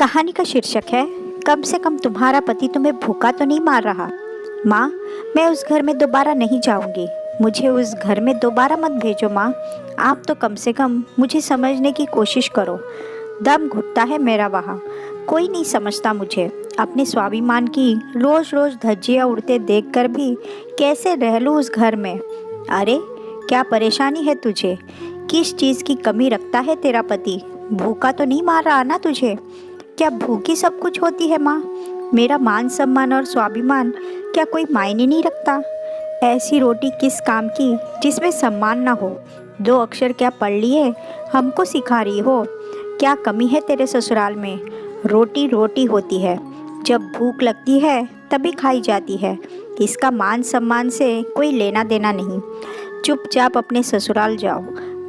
कहानी का शीर्षक है कम से कम तुम्हारा पति तुम्हें भूखा तो नहीं मार रहा। माँ, मैं उस घर में दोबारा नहीं जाऊंगी। मुझे उस घर में दोबारा मत भेजो माँ। आप तो कम से कम मुझे समझने की कोशिश करो। दम घुटता है मेरा वहाँ। कोई नहीं समझता मुझे। अपने स्वाभिमान की रोज रोज धज्जियाँ उड़ते देखकर भी कैसे रह लूँ उस घर में। अरे क्या परेशानी है तुझे? किस चीज़ की कमी रखता है तेरा पति? भूखा तो नहीं मार रहा ना तुझे? क्या भूखी सब कुछ होती है माँ? मेरा मान सम्मान और स्वाभिमान क्या कोई मायने नहीं रखता? ऐसी रोटी किस काम की जिसमें सम्मान ना हो? 2 अक्षर क्या पढ़ लिए हमको सिखा रही हो? क्या कमी है तेरे ससुराल में? रोटी रोटी होती है, जब भूख लगती है तभी खाई जाती है। इसका मान सम्मान से कोई लेना देना नहीं। चुपचाप अपने ससुराल जाओ।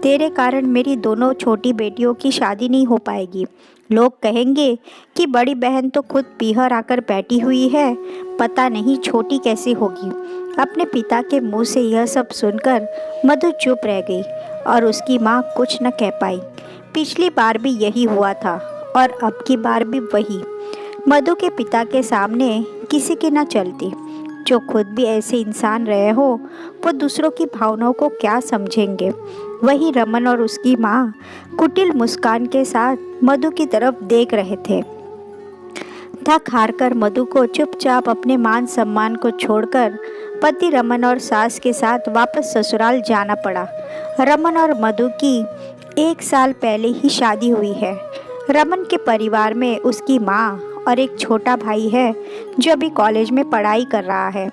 तेरे कारण मेरी दोनों छोटी बेटियों की शादी नहीं हो पाएगी। लोग कहेंगे कि बड़ी बहन तो खुद पीहर आकर बैठी हुई है, पता नहीं छोटी कैसी होगी। अपने पिता के मुंह से यह सब सुनकर मधु चुप रह गई और उसकी माँ कुछ न कह पाई। पिछली बार भी यही हुआ था और अब की बार भी वही। मधु के पिता के सामने किसी की न चलती। जो खुद भी ऐसे इंसान रहे हो वो दूसरों की भावनाओं को क्या समझेंगे। वही रमन और उसकी माँ कुटिल मुस्कान के साथ मधु की तरफ देख रहे थे। थक हार कर मधु को चुपचाप अपने मान सम्मान को छोड़कर पति रमन और सास के साथ वापस ससुराल जाना पड़ा। रमन और मधु की 1 साल पहले ही शादी हुई है। रमन के परिवार में उसकी माँ और एक छोटा भाई है जो अभी कॉलेज में पढ़ाई कर रहा है।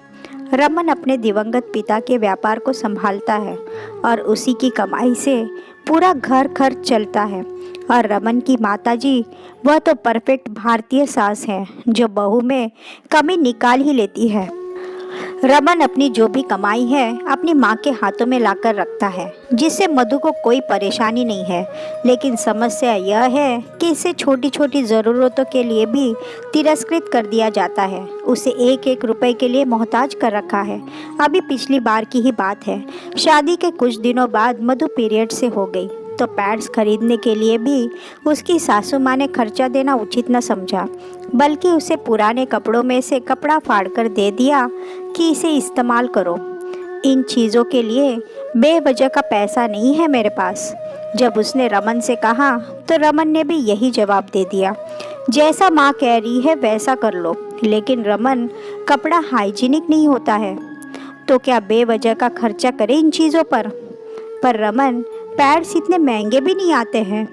रमन अपने दिवंगत पिता के व्यापार को संभालता है और उसी की कमाई से पूरा घर खर्च चलता है। और रमन की माताजी वह तो परफेक्ट भारतीय सास है जो बहू में कमी निकाल ही लेती है। रमन अपनी जो भी कमाई है अपनी माँ के हाथों में लाकर रखता है, जिससे मधु को कोई परेशानी नहीं है। लेकिन समस्या यह है कि इसे छोटी छोटी ज़रूरतों के लिए भी तिरस्कृत कर दिया जाता है। उसे एक एक रुपए के लिए मोहताज कर रखा है। अभी पिछली बार की ही बात है। शादी के कुछ दिनों बाद मधु पीरियड से हो गई तो पैड्स खरीदने के लिए भी उसकी सासू माँ ने खर्चा देना उचित न समझा, बल्कि उसे पुराने कपड़ों में से कपड़ा फाड़कर दे दिया कि इसे इस्तेमाल करो। इन चीज़ों के लिए बेवजह का पैसा नहीं है मेरे पास। जब उसने रमन से कहा तो रमन ने भी यही जवाब दे दिया, जैसा माँ कह रही है वैसा कर लो। लेकिन रमन, कपड़ा हाइजीनिक नहीं होता है तो क्या बेवजह का खर्चा करे इन चीज़ों पर रमन, पैड्स इतने महंगे भी नहीं आते हैं।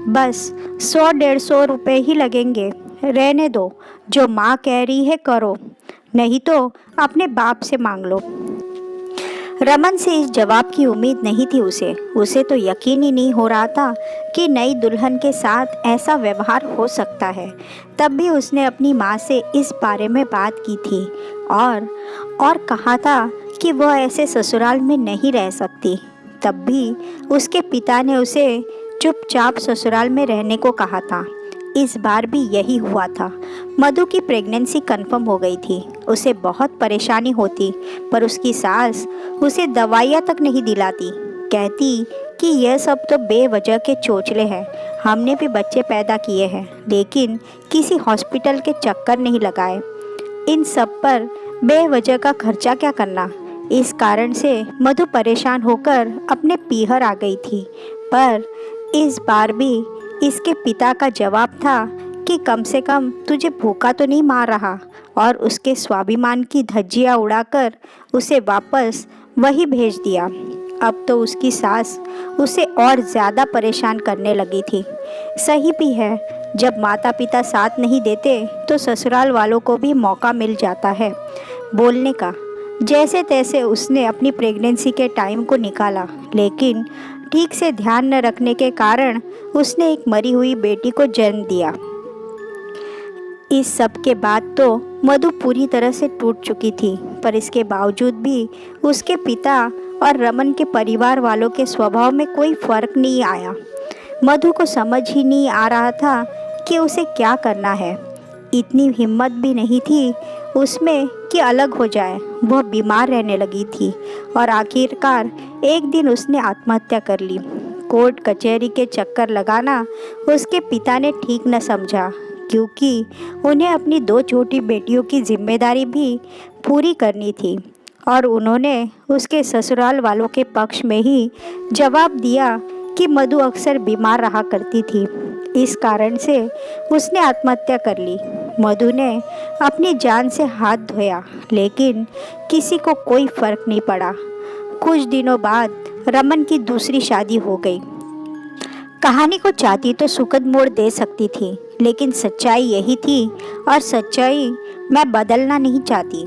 बस 100-150 रुपये ही लगेंगे। रहने दो, जो माँ कह रही है करो, नहीं तो अपने बाप से मांग लो। रमन से इस जवाब की उम्मीद नहीं थी उसे तो यकीन ही नहीं हो रहा था कि नई दुल्हन के साथ ऐसा व्यवहार हो सकता है। तब भी उसने अपनी माँ से इस बारे में बात की थी और कहा था कि वह ऐसे ससुराल में नहीं रह सकती। तब भी उसके पिता ने उसे चुपचाप ससुराल में रहने को कहा था। इस बार भी यही हुआ था। मधु की प्रेगनेंसी कंफर्म हो गई थी। उसे बहुत परेशानी होती, पर उसकी सास उसे दवाइयाँ तक नहीं दिलाती। कहती कि यह सब तो बेवजह के चोचले हैं। हमने भी बच्चे पैदा किए हैं, लेकिन किसी हॉस्पिटल के चक्कर नहीं लगाए। इन सब पर बेवजह का खर्चा क्या करना। इस कारण से मधु परेशान होकर अपने पीहर आ गई थी। पर इस बार भी इसके पिता का जवाब था कि कम से कम तुझे भूखा तो नहीं मार रहा, और उसके स्वाभिमान की धज्जियाँ उड़ाकर उसे वापस वही भेज दिया। अब तो उसकी सास उसे और ज़्यादा परेशान करने लगी थी। सही भी है, जब माता पिता साथ नहीं देते तो ससुराल वालों को भी मौका मिल जाता है बोलने का। जैसे तैसे उसने अपनी प्रेगनेंसी के टाइम को निकाला, लेकिन ठीक से ध्यान न रखने के कारण उसने एक मरी हुई बेटी को जन्म दिया। इस सब के बाद तो मधु पूरी तरह से टूट चुकी थी, पर इसके बावजूद भी उसके पिता और रमन के परिवार वालों के स्वभाव में कोई फर्क नहीं आया। मधु को समझ ही नहीं आ रहा था कि उसे क्या करना है। इतनी हिम्मत भी नहीं थी उसमें कि अलग हो जाए। वह बीमार रहने लगी थी और आखिरकार एक दिन उसने आत्महत्या कर ली। कोर्ट कचहरी के चक्कर लगाना उसके पिता ने ठीक न समझा, क्योंकि उन्हें अपनी 2 छोटी बेटियों की जिम्मेदारी भी पूरी करनी थी और उन्होंने उसके ससुराल वालों के पक्ष में ही जवाब दिया कि मधु अक्सर बीमार रहा करती थी। इस कारण से उसने आत्महत्या कर ली। मधु ने अपनी जान से हाथ धोया, लेकिन किसी को कोई फर्क नहीं पड़ा। कुछ दिनों बाद रमन की दूसरी शादी हो गई। कहानी को चाहती तो सुखद मोड़ दे सकती थी, लेकिन सच्चाई यही थी और सच्चाई मैं बदलना नहीं चाहती।